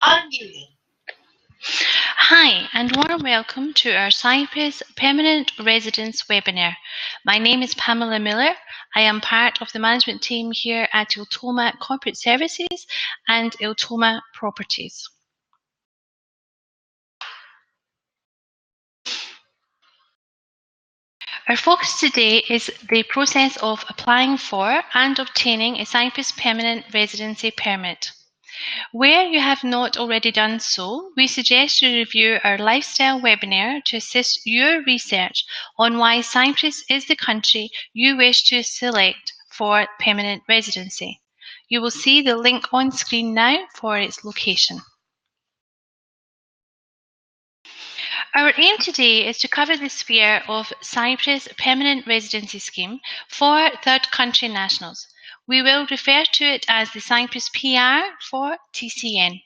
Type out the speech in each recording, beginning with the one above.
Hi, and warm welcome to our Cyprus Permanent Residence webinar. My name is Pamela Miller. I am part of the management team here at Eltoma Corporate Services and Eltoma Properties. Our focus today is the process of applying for and obtaining a Cyprus Permanent Residency permit. Where you have not already done so, we suggest you review our lifestyle webinar to assist your research on why Cyprus is the country you wish to select for permanent residency. You will see the link on screen now for its location. Our aim today is to cover the sphere of Cyprus Permanent Residency Scheme for third country nationals. We will refer to it as the Cyprus PR for TCN,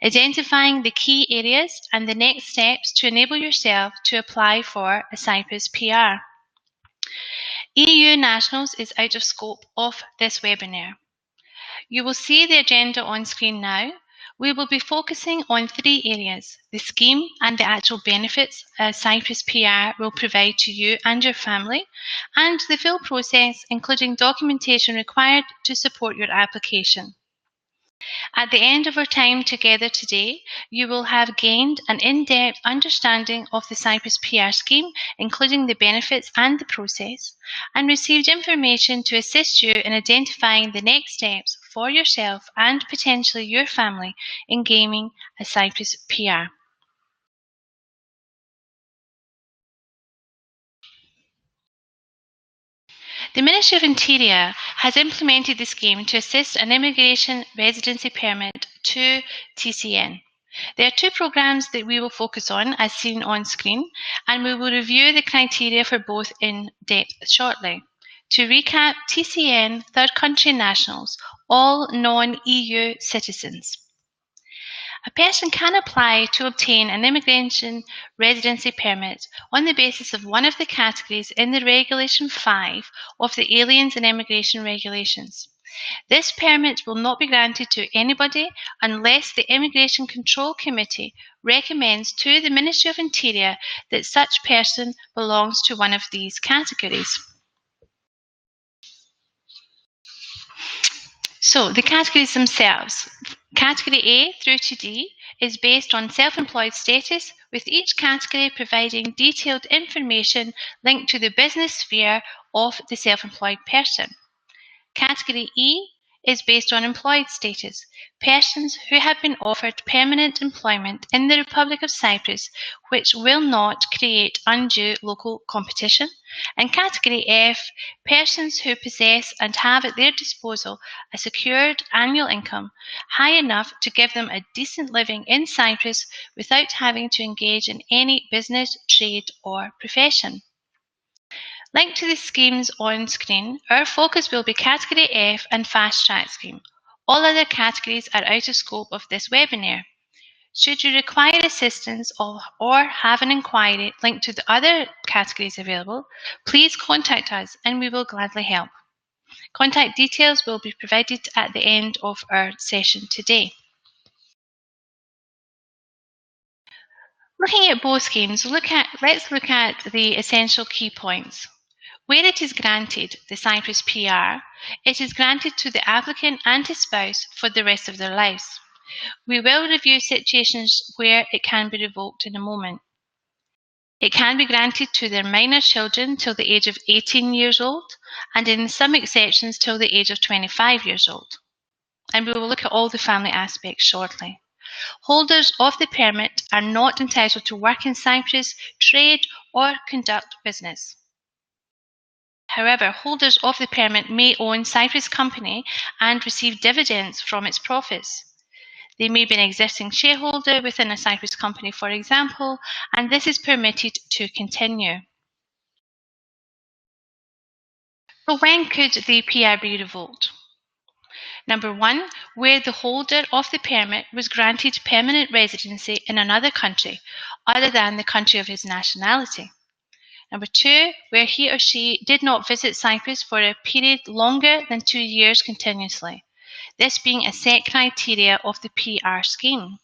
identifying the key areas and the next steps to enable yourself to apply for a Cyprus PR. EU nationals is out of scope of this webinar. You will see the agenda on screen now. We will be focusing on three areas: the scheme and the actual benefits a Cyprus PR will provide to you and your family, and the full process, including documentation required to support your application. At the end of our time together today, you will have gained an in-depth understanding of the Cyprus PR scheme, including the benefits and the process, and received information to assist you in identifying the next steps for yourself and potentially your family in gaining a Cyprus PR. The Ministry of Interior has implemented the scheme to assist an immigration residency permit to TCN. There are two programs that we will focus on as seen on screen, and we will review the criteria for both in depth shortly. To recap, TCN, third country nationals, all non-EU citizens. A person can apply to obtain an immigration residency permit on the basis of one of the categories in the Regulation 5 of the Aliens and Immigration Regulations. This permit will not be granted to anybody unless the Immigration Control Committee recommends to the Ministry of Interior that such person belongs to one of these categories. So the categories themselves. Category A through to D is based on self-employed status, with each category providing detailed information linked to the business sphere of the self-employed person. Category E is based on employed status, persons who have been offered permanent employment in the Republic of Cyprus, which will not create undue local competition. And Category F, persons who possess and have at their disposal a secured annual income high enough to give them a decent living in Cyprus without having to engage in any business, trade, or profession. Linked to the schemes on screen, our focus will be Category F and Fast Track Scheme. All other categories are out of scope of this webinar. Should you require assistance or have an inquiry linked to the other categories available, please contact us and we will gladly help. Contact details will be provided at the end of our session today. Looking at both schemes, let's look at the essential key points. Where it is granted, the Cyprus PR, it is granted to the applicant and his spouse for the rest of their lives. We will review situations where it can be revoked in a moment. It can be granted to their minor children till the age of 18 years old, and in some exceptions till the age of 25 years old. And we will look at all the family aspects shortly. Holders of the permit are not entitled to work in Cyprus, trade, or conduct business. However, holders of the permit may own Cyprus company and receive dividends from its profits. They may be an existing shareholder within a Cyprus company, for example, and this is permitted to continue. So when could the PR be revoked? Number one, where the holder of the permit was granted permanent residency in another country other than the country of his nationality. Number two, where he or she did not visit Cyprus for a period longer than 2 years continuously, this being a set criteria of the PR scheme.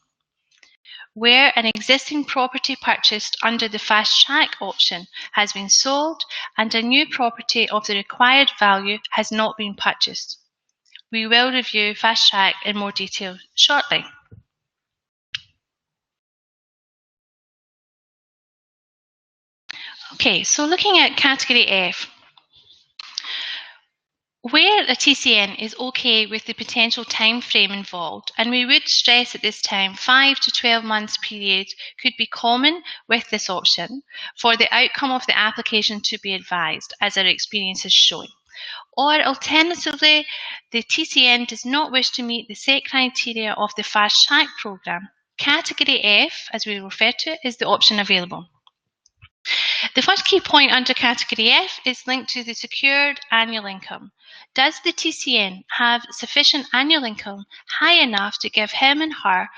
where an existing property purchased under the fast track option has been sold and a new property of the required value has not been purchased. We will review fast track in more detail shortly. Okay, so looking at category F, where a TCN is okay with the potential time frame involved, and we would stress at this time 5 to 12 months period could be common with this option for the outcome of the application to be advised, as our experience has shown. Or alternatively, the TCN does not wish to meet the set criteria of the fast track programme. Category F, as we refer to it, is the option available. The first key point under category F is linked to the secured annual income. Does the TCN have sufficient annual income high enough to give him and her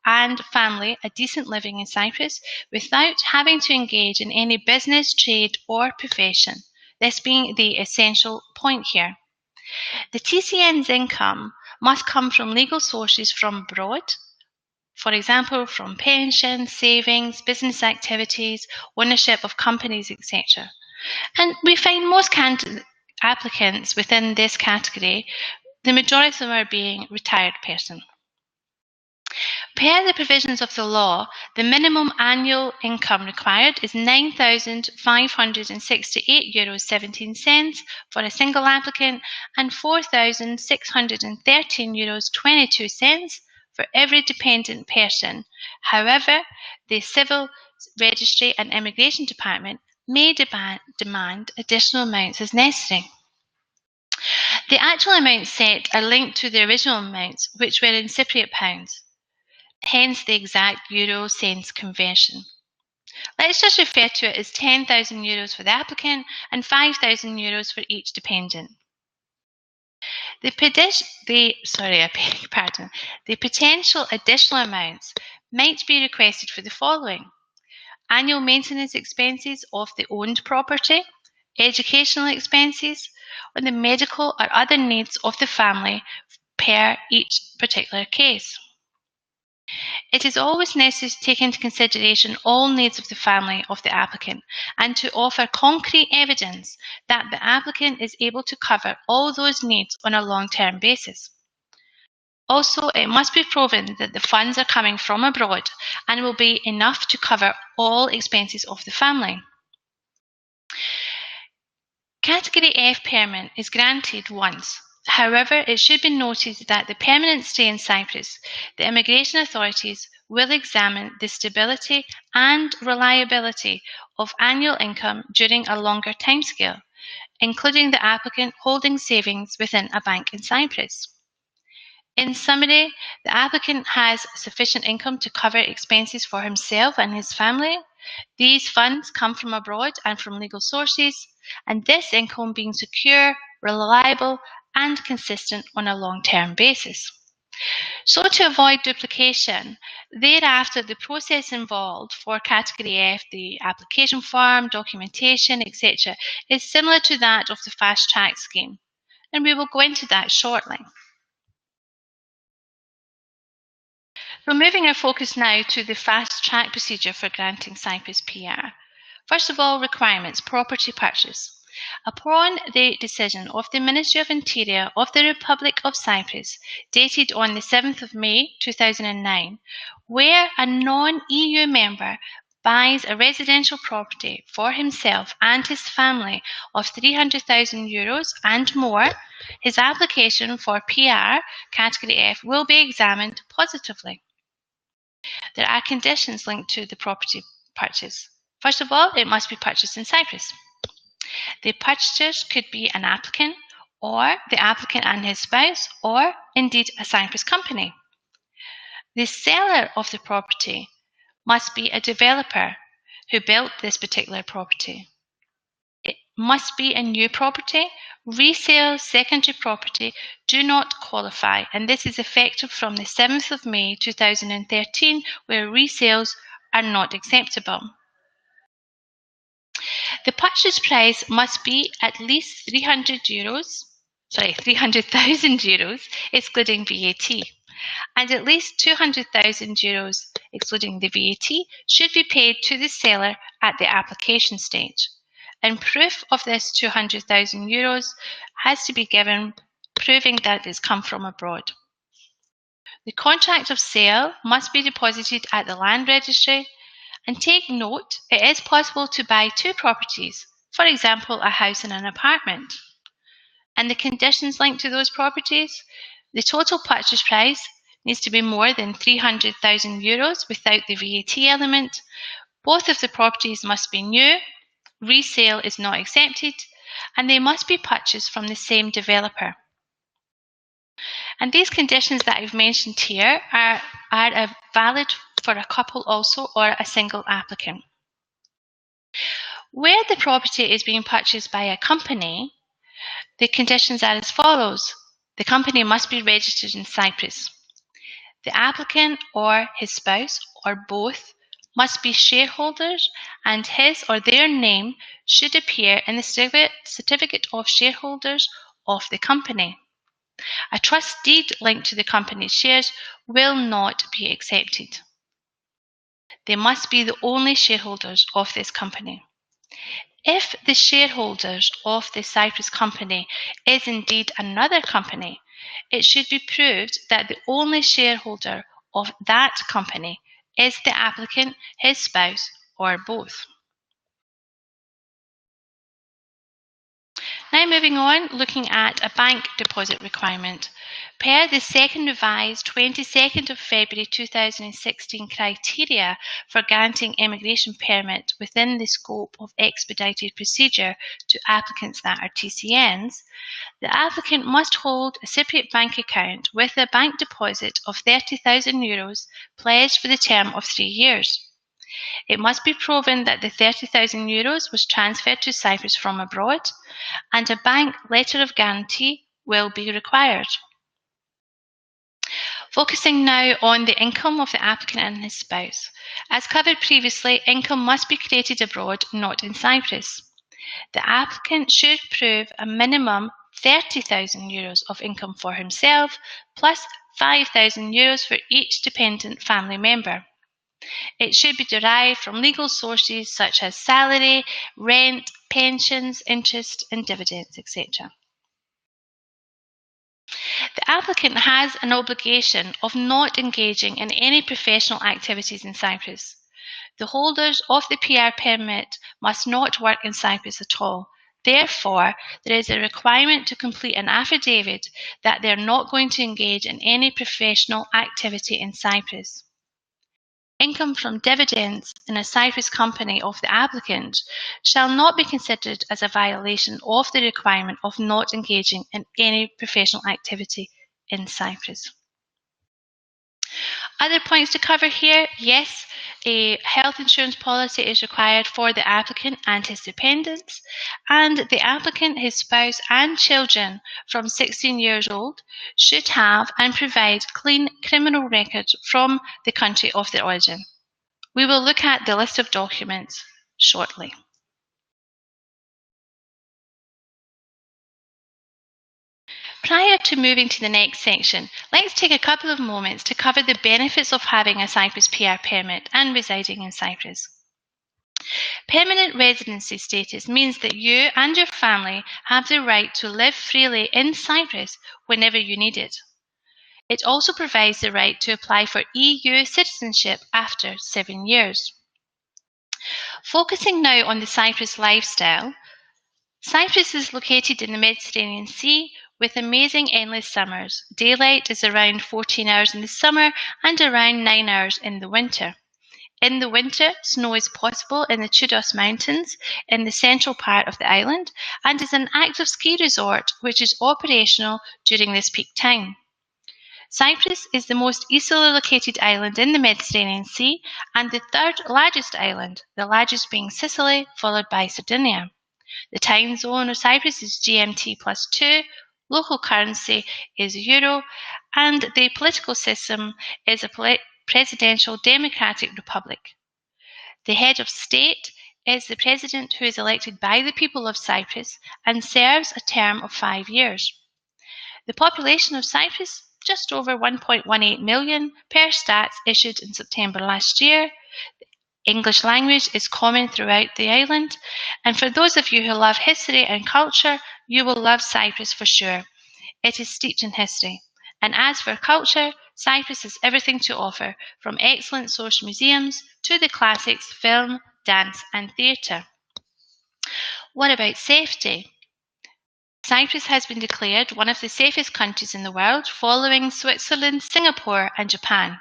and family a decent living in Cyprus without having to engage in any business, trade or profession? This being the essential point here. The TCN's income must come from legal sources from abroad, for example, from pensions, savings, business activities, ownership of companies, etc. And we find most applicants within this category, the majority of them are being retired person. Per the provisions of the law, the minimum annual income required is €9,568.17 for a single applicant and €4,613.22 for every dependent person. However, the Civil Registry and Immigration Department may demand additional amounts as necessary. The actual amounts set are linked to the original amounts, which were in Cypriot pounds, hence the exact euro cents conversion. Let's just refer to it as €10,000 for the applicant and €5,000 for each dependent. The potential additional amounts might be requested for the following: annual maintenance expenses of the owned property, educational expenses, or the medical or other needs of the family per each particular case. It is always necessary to take into consideration all needs of the family of the applicant and to offer concrete evidence that the applicant is able to cover all those needs on a long-term basis. Also, it must be proven that the funds are coming from abroad and will be enough to cover all expenses of the family. Category F permit is granted once. However, it should be noted that the permanent stay in Cyprus, the immigration authorities will examine the stability and reliability of annual income during a longer timescale, including the applicant holding savings within a bank in Cyprus. In summary, the applicant has sufficient income to cover expenses for himself and his family. These funds come from abroad and from legal sources, and this income being secure, reliable, and consistent on a long-term basis. So to avoid duplication, thereafter the process involved for Category F, the application form, documentation, etc., is similar to that of the fast track scheme, and we will go into that shortly. So moving our focus now to the fast track procedure for granting Cyprus PR. First of all, requirements, property purchase. Upon the decision of the Ministry of Interior of the Republic of Cyprus, dated on the 7th of May 2009, where a non-EU member buys a residential property for himself and his family of €300,000 and more, his application for PR Category F will be examined positively. There are conditions linked to the property purchase. First of all, it must be purchased in Cyprus. The purchasers could be an applicant, or the applicant and his spouse, or indeed a Cyprus company. The seller of the property must be a developer who built this particular property. It must be a new property. Resale, secondary property do not qualify, and this is effective from the 7th of May 2013, where resales are not acceptable. The purchase price must be at least €300,000, excluding VAT, and at least €200,000 excluding the VAT, should be paid to the seller at the application stage. And proof of this €200,000 has to be given, proving that it's come from abroad. The contract of sale must be deposited at the land registry, and take note, it is possible to buy two properties, for example, a house and an apartment. And the conditions linked to those properties: the total purchase price needs to be more than €300,000 without the VAT element. Both of the properties must be new, resale is not accepted, and they must be purchased from the same developer. And these conditions that I've mentioned here are valid for a couple also, or a single applicant. Where the property is being purchased by a company, the conditions are as follows. The company must be registered in Cyprus. The applicant or his spouse or both must be shareholders, and his or their name should appear in the certificate of shareholders of the company. A trust deed linked to the company's shares will not be accepted. They must be the only shareholders of this company. If the shareholders of the Cyprus company is indeed another company, it should be proved that the only shareholder of that company is the applicant, his spouse, or both. Now moving on, looking at a bank deposit requirement. Per the second revised 22nd of February 2016 criteria for granting immigration permit within the scope of expedited procedure to applicants that are TCNs, the applicant must hold a Cypriot bank account with a bank deposit of €30,000 pledged for the term of 3 years. It must be proven that the €30,000 was transferred to Cyprus from abroad, and a bank letter of guarantee will be required. Focusing now on the income of the applicant and his spouse. As covered previously, income must be created abroad, not in Cyprus. The applicant should prove a minimum €30,000 of income for himself, plus €5,000 for each dependent family member. It should be derived from legal sources such as salary, rent, pensions, interest, and dividends, etc. The applicant has an obligation of not engaging in any professional activities in Cyprus. The holders of the PR permit must not work in Cyprus at all. Therefore, there is a requirement to complete an affidavit that they are not going to engage in any professional activity in Cyprus. Income from dividends in a Cyprus company of the applicant shall not be considered as a violation of the requirement of not engaging in any professional activity in Cyprus. Other points to cover here: yes, a health insurance policy is required for the applicant and his dependents, and the applicant, his spouse, and children from 16 years old should have and provide clean criminal records from the country of their origin. We will look at the list of documents shortly. Prior to moving to the next section, let's take a couple of moments to cover the benefits of having a Cyprus PR permit and residing in Cyprus. Permanent residency status means that you and your family have the right to live freely in Cyprus whenever you need it. It also provides the right to apply for EU citizenship after 7 years. Focusing now on the Cyprus lifestyle, Cyprus is located in the Mediterranean Sea with amazing endless summers. Daylight is around 14 hours in the summer and around 9 hours in the winter. In the winter, snow is possible in the Troodos Mountains in the central part of the island and is an active ski resort which is operational during this peak time. Cyprus is the most easterly located island in the Mediterranean Sea and the third largest island, the largest being Sicily, followed by Sardinia. The time zone of Cyprus is GMT+2, local currency is euro, and the political system is a presidential democratic republic. The head of state is the president, who is elected by the people of Cyprus and serves a term of 5 years. The population of Cyprus just over 1.18 million per stats issued in September last year. English language is common throughout the island, and for those of you who love history and culture, you will love Cyprus for sure. It is steeped in history. And as for culture, Cyprus has everything to offer, from excellent social museums to the classics, film, dance and theatre. What about safety? Cyprus has been declared one of the safest countries in the world, following Switzerland, Singapore and Japan.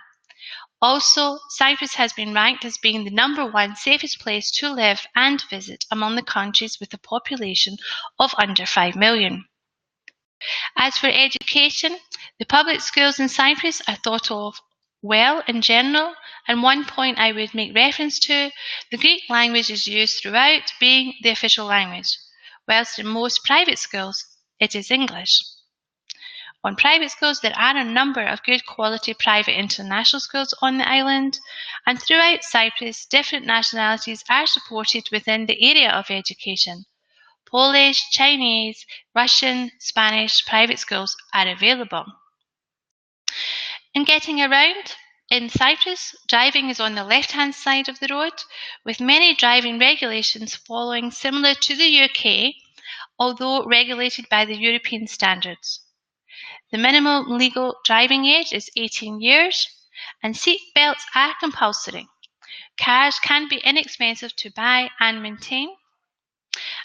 Also, Cyprus has been ranked as being the #1 safest place to live and visit among the countries with a population of under 5 million. As for education, the public schools in Cyprus are thought of well in general, and one point I would make reference to, the Greek language is used throughout, being the official language, whilst in most private schools it is English. On private schools, there are a number of good quality private international schools on the island, and throughout Cyprus, different nationalities are supported within the area of education. Polish, Chinese, Russian, Spanish private schools are available. In getting around, in Cyprus, driving is on the left-hand side of the road, with many driving regulations following similar to the UK, although regulated by the European standards. The minimum legal driving age is 18 years, and seat belts are compulsory. Cars can be inexpensive to buy and maintain,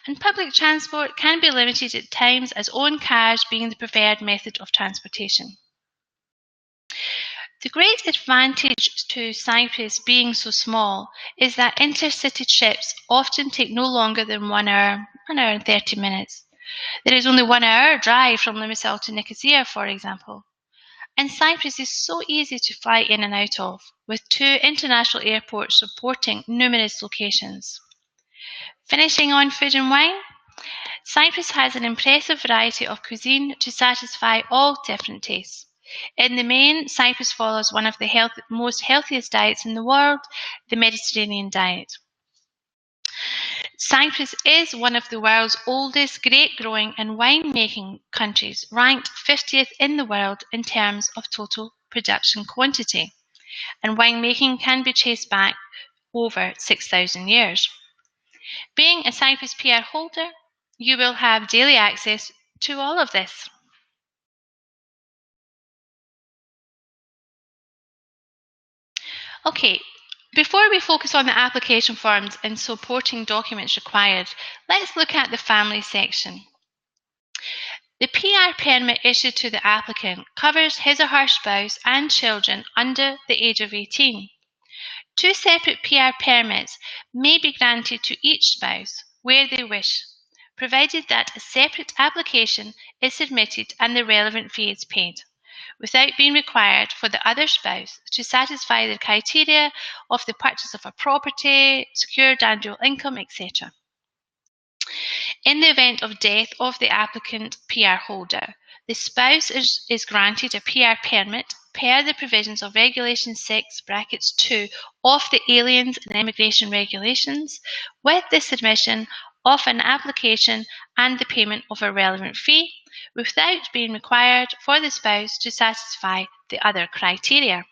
and public transport can be limited at times, as own cars being the preferred method of transportation. The great advantage to Cyprus being so small is that intercity trips often take no longer than 1 hour and 30 minutes. There is only 1 hour drive from Limassol to Nicosia, for example. And Cyprus is so easy to fly in and out of, with 2 international airports supporting numerous locations. Finishing on food and wine, Cyprus has an impressive variety of cuisine to satisfy all different tastes. In the main, Cyprus follows one of the most healthiest diets in the world, the Mediterranean diet. Cyprus is one of the world's oldest grape-growing and wine-making countries, ranked 50th in the world in terms of total production quantity, and winemaking can be traced back over 6,000 years. Being a Cyprus PR holder, you will have daily access to all of this. Okay, before we focus on the application forms and supporting documents required, let's look at the family section. The PR permit issued to the applicant covers his or her spouse and children under the age of 18. 2 separate PR permits may be granted to each spouse where they wish, provided that a separate application is submitted and the relevant fee is paid, without being required for the other spouse to satisfy the criteria of the purchase of a property, secured annual income, etc. In the event of death of the applicant PR holder, the spouse is granted a PR permit per the provisions of Regulation 6(2) of the Aliens and Immigration Regulations, with the submission of an application and the payment of a relevant fee, without being required for the spouse to satisfy the other criteria.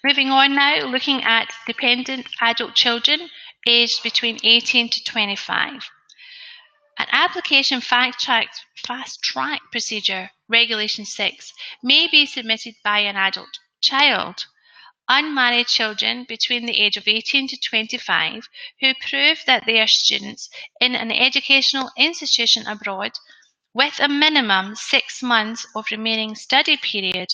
Moving on now, looking at dependent adult children aged between 18 to 25. An application fast-track procedure, Regulation 6, may be submitted by an adult child. Unmarried children between the age of 18 to 25 who prove that they are students in an educational institution abroad with a minimum 6 months of remaining study period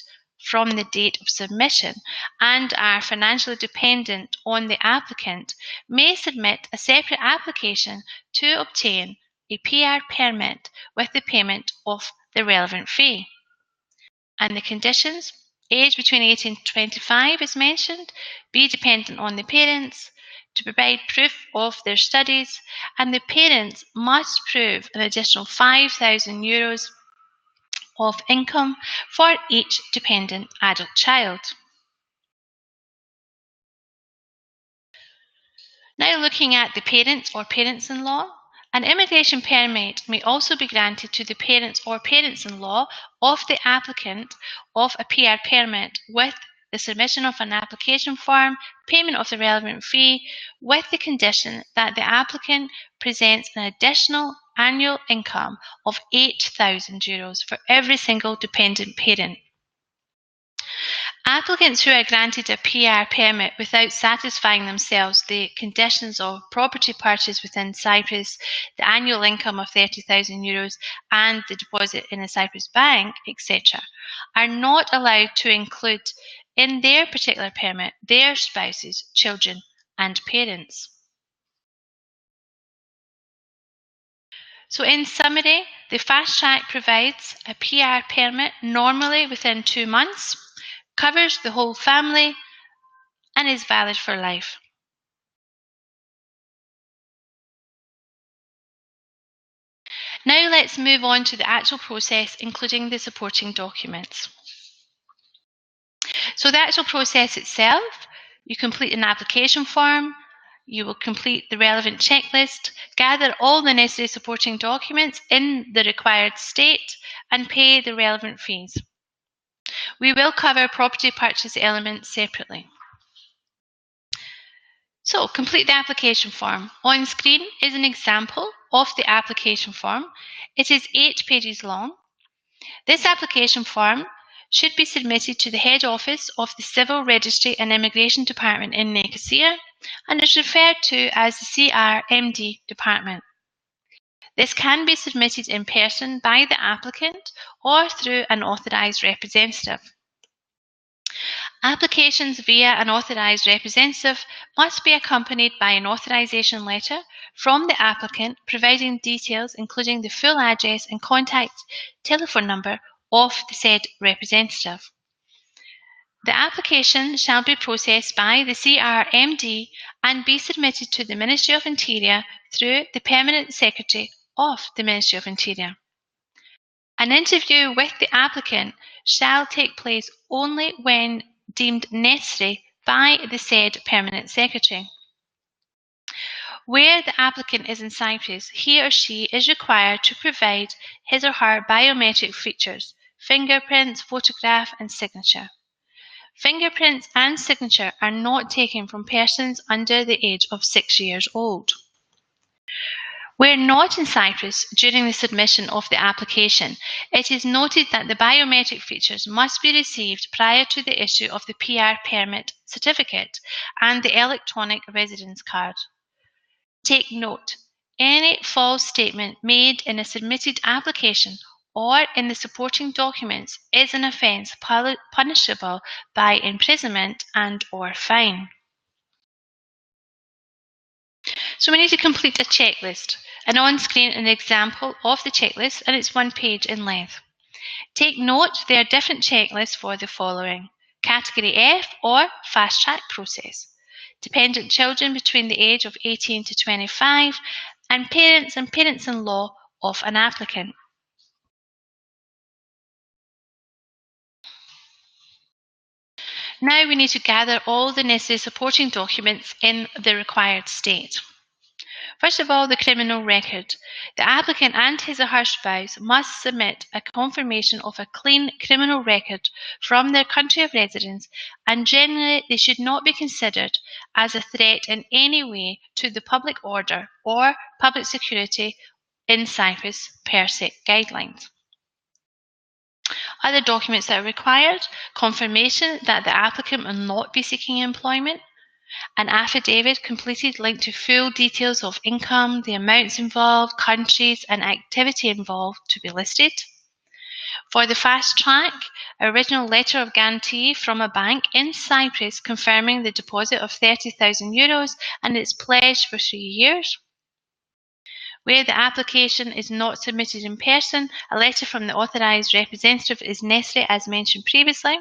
from the date of submission and are financially dependent on the applicant may submit a separate application to obtain a PR permit with the payment of the relevant fee. And the conditions: age between 18 and 25 is mentioned, be dependent on the parents, to provide proof of their studies, and the parents must prove an additional €5,000 of income for each dependent adult child. Now looking at the parents or parents-in-law, An immigration permit may also be granted to the parents or parents-in-law of the applicant of a PR permit with the submission of an application form, payment of the relevant fee, with the condition that the applicant presents an additional annual income of €8,000 for every single dependent parent. Applicants who are granted a PR permit without satisfying themselves the conditions of property purchase within Cyprus, the annual income of €30,000 and the deposit in a Cyprus bank, etc., are not allowed to include in their particular permit their spouses, children and parents. So in summary, the fast track provides a PR permit normally within 2 months, covers the whole family, and is valid for life. Now let's move on to the actual process, including the supporting documents. So the actual process itself, you complete an application form, you will complete the relevant checklist, gather all the necessary supporting documents in the required state, and pay the relevant fees. We will cover property purchase elements separately. So, complete the application form. On screen is an example of the application form. It is 8 pages long. This application form should be submitted to the head office of the Civil Registry and Immigration Department in Nicosia and is referred to as the CRMD department. This can be submitted in person by the applicant or through an authorised representative. Applications via an authorised representative must be accompanied by an authorisation letter from the applicant providing details including the full address and contact telephone number of the said representative. The application shall be processed by the CRMD and be submitted to the Ministry of Interior through the Permanent Secretary of the Ministry of Interior. An interview with the applicant shall take place only when deemed necessary by the said Permanent Secretary. Where the applicant is in Cyprus, he or she is required to provide his or her biometric features, fingerprints, photograph and signature. Fingerprints and signature are not taken from persons under the age of 6 years old. Where not in Cyprus during the submission of the application, it is noted that the biometric features must be received prior to the issue of the PR permit certificate and the electronic residence card. Take note, any false statement made in a submitted application or in the supporting documents is an offence punishable by imprisonment and/or fine. So we need to complete a checklist, and on screen an example of the checklist, and it's 1 page in length. Take note there are different checklists for the following: Category F or fast track process, dependent children between the age of 18 to 25, and parents-in-law of an applicant. Now we need to gather all the necessary supporting documents in the required state. First of all, the criminal record. The applicant and his or her spouse must submit a confirmation of a clean criminal record from their country of residence, and generally they should not be considered as a threat in any way to the public order or public security in Cyprus per set guidelines. Other documents that are required: confirmation that the applicant will not be seeking employment, an affidavit completed linked to full details of income, the amounts involved, countries and activity involved to be listed. For the fast track, original letter of guarantee from a bank in Cyprus confirming the deposit of €30,000 and its pledge for 3 years. Where the application is not submitted in person, a letter from the authorised representative is necessary as mentioned previously.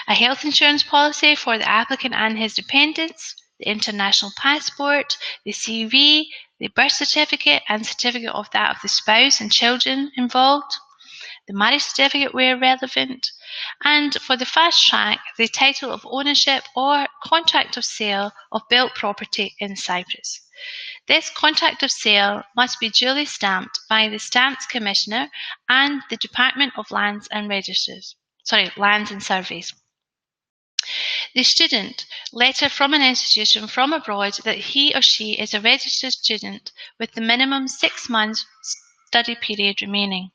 A health insurance policy for the applicant and his dependents, the international passport, the CV, the birth certificate and certificate of that of the spouse and children involved, the marriage certificate where relevant, and for the fast track, the title of ownership or contract of sale of built property in Cyprus. This contract of sale must be duly stamped by the Stamps Commissioner and the Department of Lands and Surveys. The student letter from an institution from abroad that he or she is a registered student with the minimum 6 months study period remaining.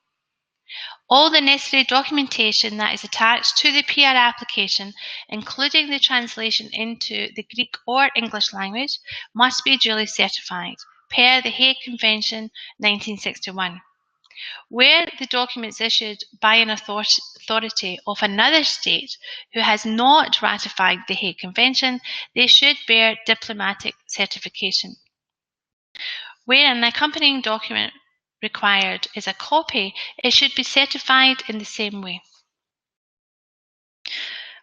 All the necessary documentation that is attached to the PR application, including the translation into the Greek or English language, must be duly certified, per the Hague Convention 1961. Where the document is issued by an authority of another state who has not ratified the Hague Convention, they should bear diplomatic certification. Where an accompanying document required is a copy, it should be certified in the same way.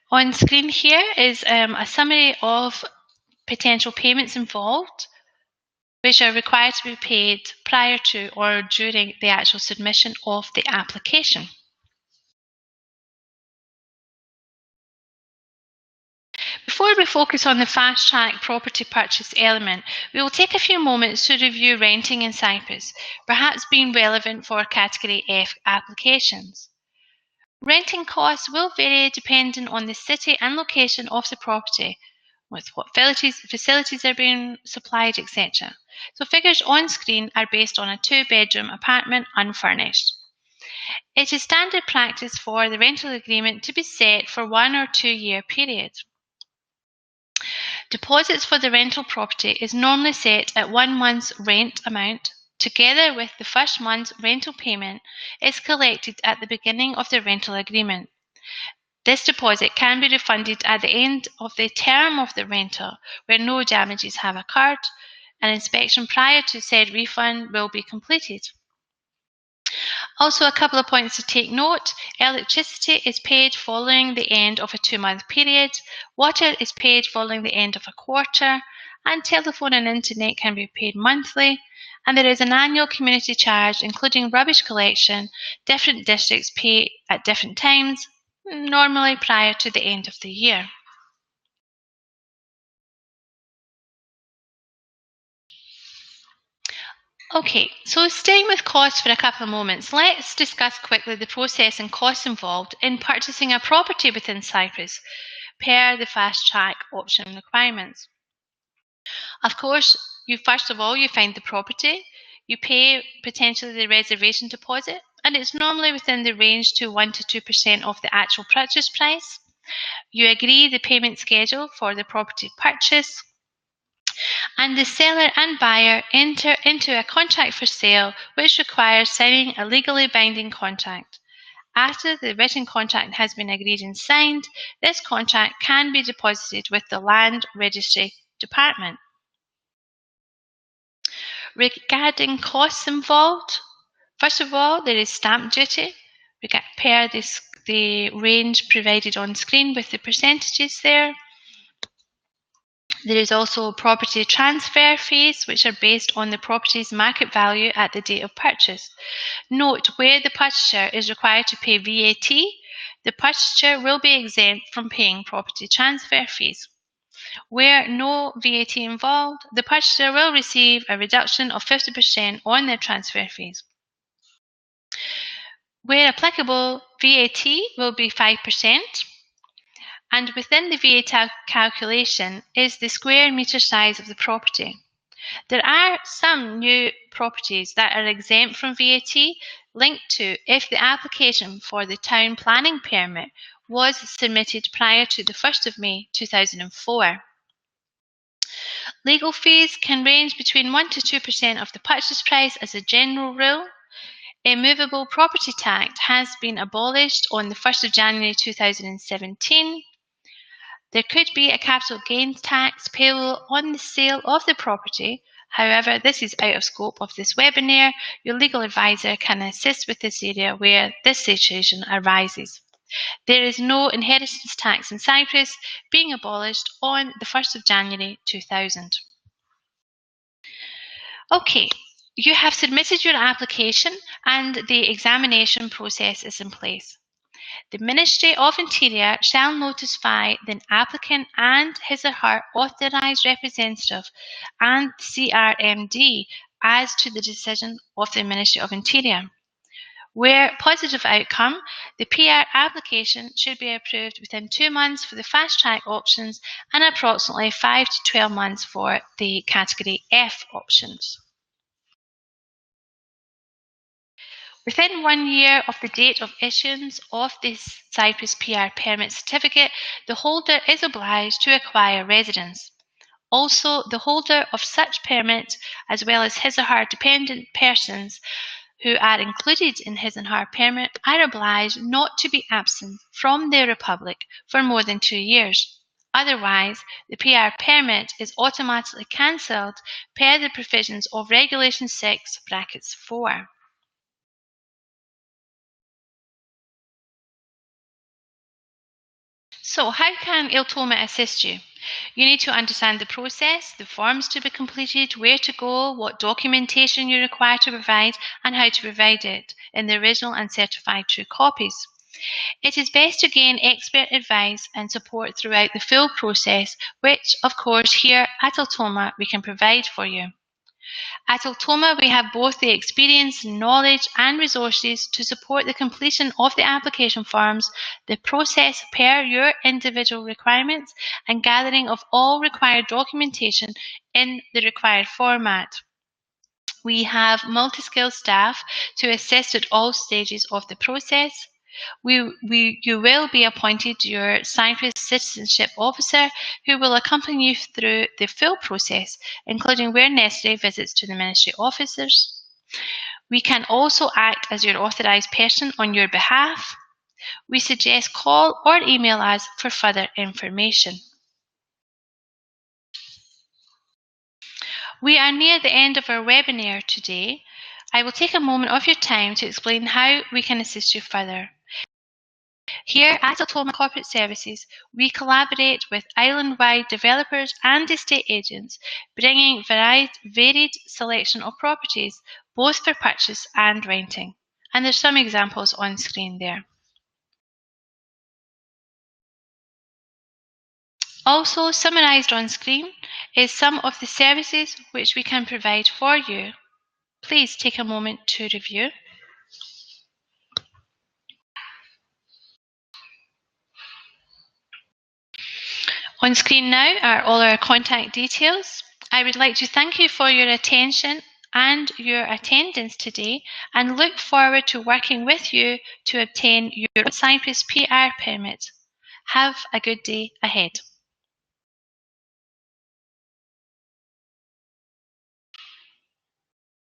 On screen here is a summary of potential payments involved, which are required to be paid prior to or during the actual submission of the application. Before we focus on the fast-track property purchase element, we will take a few moments to review renting in Cyprus, perhaps being relevant for Category F applications. Renting costs will vary depending on the city and location of the property, with what facilities are being supplied, etc. So figures on screen are based on a 2-bedroom apartment unfurnished. It is standard practice for the rental agreement to be set for 1 or 2 year period. Deposits for the rental property is normally set at 1 month's rent amount, together with the first month's rental payment is collected at the beginning of the rental agreement. This deposit can be refunded at the end of the term of the rental where no damages have occurred. An inspection prior to said refund will be completed. Also, a couple of points to take note. Electricity is paid following the end of a 2-month period, water is paid following the end of a quarter, and telephone and internet can be paid monthly, and there is an annual community charge including rubbish collection. Different districts pay at different times, normally prior to the end of the year. Okay, so staying with costs for a couple of moments, let's discuss quickly the process and costs involved in purchasing a property within Cyprus per the fast track option requirements. Of course, first of all, you find the property, you pay potentially the reservation deposit, and it's normally within the range to 1 to 2% of the actual purchase price. You agree the payment schedule for the property purchase, and the seller and buyer enter into a contract for sale, which requires signing a legally binding contract. After the written contract has been agreed and signed, this contract can be deposited with the Land Registry Department. Regarding costs involved, first of all, there is stamp duty. We compare the range provided on screen with the percentages there. There is also property transfer fees, which are based on the property's market value at the date of purchase. Note, where the purchaser is required to pay VAT, the purchaser will be exempt from paying property transfer fees. Where no VAT involved, the purchaser will receive a reduction of 50% on their transfer fees. Where applicable, VAT will be 5%. And within the VAT calculation is the square metre size of the property. There are some new properties that are exempt from VAT linked to if the application for the town planning permit was submitted prior to the 1st of May 2004. Legal fees can range between 1 to 2% of the purchase price as a general rule. Immovable property tax has been abolished on the 1st of January 2017. There could be a capital gains tax payable on the sale of the property. However, this is out of scope of this webinar. Your legal advisor can assist with this area where this situation arises. There is no inheritance tax in Cyprus, being abolished on the 1st of January 2000. Okay, you have submitted your application and the examination process is in place. The Ministry of Interior shall notify the applicant and his or her authorised representative and CRMD as to the decision of the Ministry of Interior. Where positive outcome, the PR application should be approved within 2 months for the fast track options and approximately 5 to 12 months for the category F options. Within 1 year of the date of issuance of the Cyprus PR permit certificate, the holder is obliged to acquire residence. Also, the holder of such permit, as well as his or her dependent persons who are included in his and her permit, are obliged not to be absent from the Republic for more than 2 years. Otherwise, the PR permit is automatically cancelled per the provisions of Regulation 6(4). So how can Eltoma assist you? You need to understand the process, the forms to be completed, where to go, what documentation you require to provide, and how to provide it in the original and certified true copies. It is best to gain expert advice and support throughout the full process, which, of course, here at Eltoma we can provide for you. At Eltoma, we have both the experience, knowledge and resources to support the completion of the application forms, the process per your individual requirements, and gathering of all required documentation in the required format. We have multi-skilled staff to assist at all stages of the process. You will be appointed your Cyprus citizenship officer who will accompany you through the full process, including where necessary visits to the ministry officers. We can also act as your authorised person on your behalf. We suggest call or email us for further information. We are near the end of our webinar today. I will take a moment of your time to explain how we can assist you further. Here at Eltoma Corporate Services, we collaborate with island-wide developers and estate agents, bringing varied selection of properties, both for purchase and renting. And there's some examples on screen there. Also summarised on screen is some of the services which we can provide for you. Please take a moment to review. On screen now are all our contact details. I would like to thank you for your attention and your attendance today and look forward to working with you to obtain your Cyprus PR permit. Have a good day ahead.